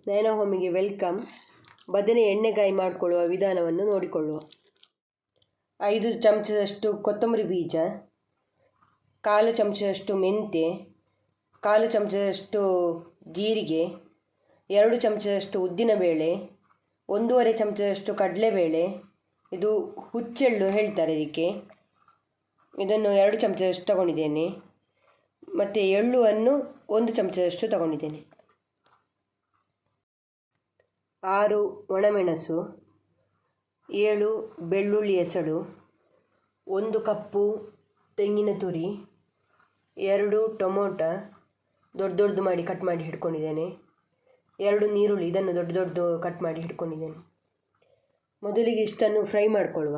ನಯನ ಹೋಮಿಗೆ welcome. ಬದನೆ ಎಣ್ಣೆಗಾಯಿ ಮಾಡಿಕೊಳ್ಳುವ ವಿಧಾನವನ್ನು ನೋಡಿಕೊಳ್ಳುವ. 5 ಚಮಚದಷ್ಟು ಕೊತ್ತಂಬರಿ ಬೀಜ, 1/4 ಚಮಚದಷ್ಟು ಮೆಂತ್ಯ, 1/4 ಚಮಚದಷ್ಟು ಜೀರಿಗೆ, 2 ಚಮಚದಷ್ಟು ಉದ್ದಿನಬೇಳೆ, 1/2 ಚಮಚದಷ್ಟು ಕಡಲೆಬೇಳೆ, ಇದು ಹುಚ್ಚೆಳ್ಳು ಹೇಳ್ತಾರೆ ಇದಕ್ಕೆ, ಇದನ್ನು 2 ಚಮಚದಷ್ಟು ತಗೊಂಡಿದ್ದೇನೆ. ಮತ್ತು ಎಳ್ಳುವನ್ನು 1 ಚಮಚದಷ್ಟು ತಗೊಂಡಿದ್ದೇನೆ. 6 ಒಣಮೆಣಸು, 7 ಬೆಳ್ಳುಳ್ಳಿ ಎಸಳು, 1 ಕಪ್ಪು ತೆಂಗಿನ ತುರಿ, 2 ಟೊಮೊಟೊ ದೊಡ್ಡದು ಮಾಡಿ ಕಟ್ ಮಾಡಿ ಹಿಡ್ಕೊಂಡಿದ್ದೇನೆ, 2 ನೀರುಳ್ಳಿ ಇದನ್ನು ದೊಡ್ಡ ಕಟ್ ಮಾಡಿ ಹಿಡ್ಕೊಂಡಿದ್ದೇನೆ. ಮೊದಲಿಗೆ ಇಷ್ಟನ್ನು ಫ್ರೈ ಮಾಡಿಕೊಳ್ಳುವ.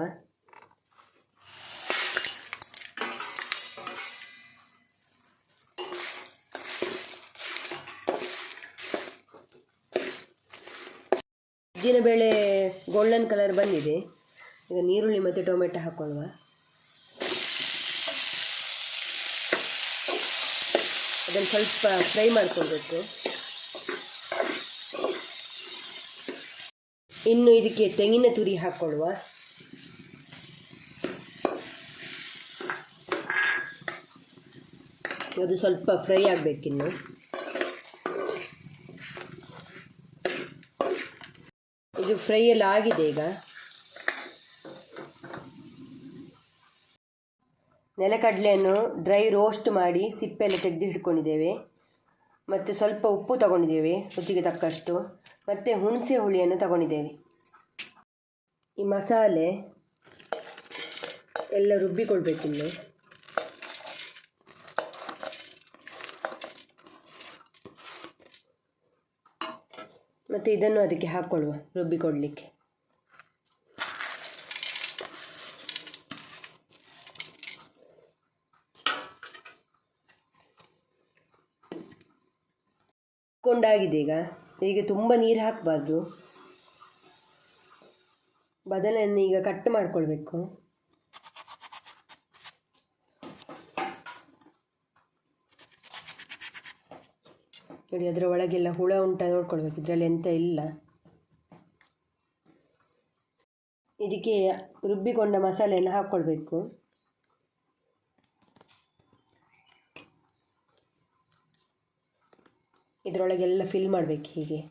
ಉದ್ದಿನಬೇಳೆ ಗೋಲ್ಡನ್ ಕಲರ್ ಬಂದಿದೆ. ಈಗ ನೀರುಳ್ಳಿ ಮತ್ತು ಟೊಮೆಟೊ ಹಾಕ್ಕೊಳ್ಳುವ. ಅದನ್ನು ಸ್ವಲ್ಪ ಫ್ರೈ ಮಾಡ್ಕೊಳ್ಬೇಕು. ಇನ್ನು ಇದಕ್ಕೆ ತೆಂಗಿನ ತುರಿ ಹಾಕ್ಕೊಳ್ಳುವ. ಅದು ಸ್ವಲ್ಪ ಫ್ರೈ ಆಗಬೇಕಿನ್ನು. ಇದು ಫ್ರೈ ಎಲ್ಲ ಆಗಿದೆ. ಈಗ ನೆಲಕಡಲೆಯನ್ನು ಡ್ರೈ ರೋಸ್ಟ್ ಮಾಡಿ ಸಿಪ್ಪೆಲ್ಲ ತೆಗೆದು ಹಿಡ್ಕೊಂಡಿದ್ದೇವೆ. ಮತ್ತು ಸ್ವಲ್ಪ ಉಪ್ಪು ತಗೊಂಡಿದ್ದೇವೆ ರುಚಿಗೆ ತಕ್ಕಷ್ಟು, ಮತ್ತು ಹುಣಸೆ ಹುಳಿಯನ್ನು ತಗೊಂಡಿದ್ದೇವೆ. ಈ ಮಸಾಲೆ ಎಲ್ಲ ರುಬ್ಬಿಕೊಳ್ಬೇಕಿನ್ನು. ಮತ್ತು ಇದನ್ನು ಅದಕ್ಕೆ ಹಾಕ್ಕೊಳ್ಳುವ ರುಬ್ಬಿಕೊಡಲಿಕ್ಕೆ. ಕೊಂಡಾಗಿದೆ. ಈಗ ತುಂಬ ನೀರು ಹಾಕಬಾರ್ದು. ಬದನೆಯನ್ನು ಈಗ ಕಟ್ ಮಾಡಿಕೊಳ್ಬೇಕು. ನೋಡಿ, ಅದರ ಒಳಗೆಲ್ಲ ಹುಳ ಉಂಟ ನೋಡ್ಕೊಳ್ಬೇಕು, ಇದರಲ್ಲಿ ಎಂತ ಇಲ್ಲ. ಇದಕ್ಕೆ ರುಬ್ಬಿಕೊಂಡ ಮಸಾಲೆಯನ್ನು ಹಾಕ್ಕೊಳ್ಬೇಕು. ಇದರೊಳಗೆಲ್ಲ ಫಿಲ್ ಮಾಡಬೇಕು ಹೀಗೆ.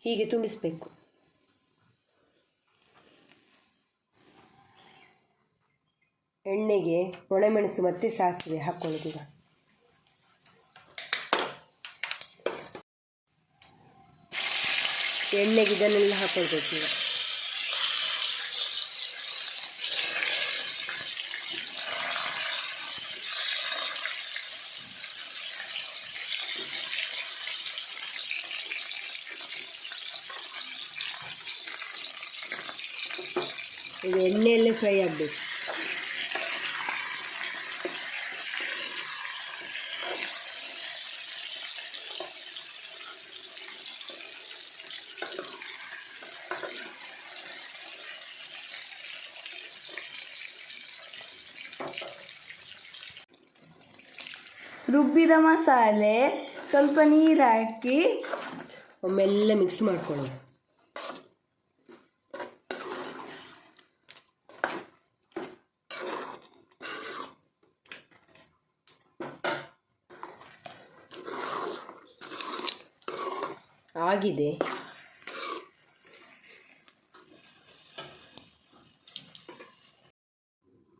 ಹೀಗೆ ತುಂಬಿಸಬೇಕು. ಎಣ್ಣೆಗೆ ಒಣಮೆಣಸು ಮತ್ತು ಸಾಸಿವೆ ಹಾಕ್ಕೊಳ್ಳೋದು. ಈಗ ಎಣ್ಣೆಗೆ ಇದನ್ನೆಲ್ಲ ಹಾಕ್ಕೊಳ್ಬೇಕು. ಈಗ ಇದು ಎಣ್ಣೆಯಲ್ಲೇ ಫ್ರೈ ಆಗಬೇಕು. ರುಬ್ಬಿದ ಮಸಾಲೆ ಸ್ವಲ್ಪ ನೀರು ಹಾಕಿ ಒಮ್ಮೆಲ್ಲ ಮಿಕ್ಸ್ ಮಾಡ್ಕೊಳ್ಳಿ. ಆಗಿದೆ.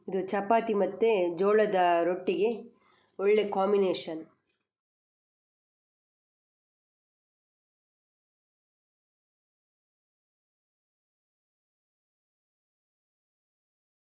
ಇದು ಚಪಾತಿ ಮತ್ತು ಜೋಳದ ರೊಟ್ಟಿಗೆ ಒಳ್ಳೆ ಕಾಂಬಿನೇಷನ್.